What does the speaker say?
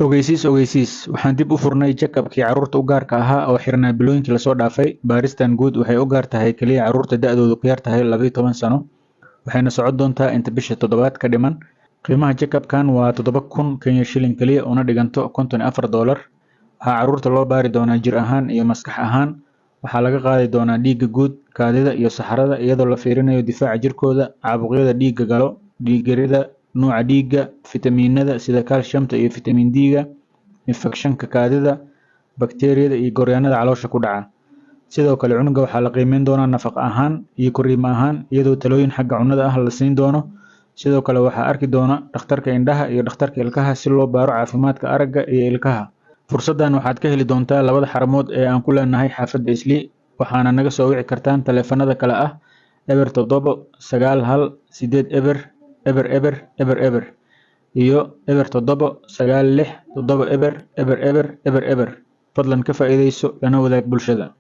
Ogeysiis waxaan dib u furnay check-up-kii carruurta u gaarka ahaa oo xirnaa bilooyinkii la soo dhaafay. Baaristan guud waxay u gaar tahay kaliya carruurta da'doodu ku yar tahay 12 sano, waxayna socon doontaa inta bisha toddobaad ka dhiman. Qiimaha check-up-kan waa 7,000 Kenya shilling kaliya una dhiganto $54. Waxaa carruurta loo baari doonaa jir ahaan iyo maskax ahaan. Waxaa laga qaadi doonaa dhiigga guud, kaadida iyo saxarada iyadoo la fiirinayo difaaca jirkooda, caabuqyada dhiigga galo, dhiig-yarida, nuuca dhiigga, fitamiinada sida calcium-ta iyo fitamiin D-ga, infekshanka kaadida, bakteeriyada iyo gooryaanada caloosha ku dhaca. Sidoo kale cunuga waxaa la qiimeyn doonaa nafaqo ahaan iyo korriimo ahaan iyadoo talooyin xagga cunnada ah la siin doono. Sidoo kale waxaa arki doona dhakhtarka indhaha iyo dhakhtarka ilkaha si loo baaro caafimaadka aragga iyo ilkaha. Fursaddan waxaad ka heli doontaa labada xaramood ee aan ku leenahay xaafadda Islii, waxaana naga soo wici kartaan taleefanada kala ah eber 7 9 1 8 eber iyo eber 7 9 6 7 eber. Fadlan ka faa'iidayso lana wadaag bulshada.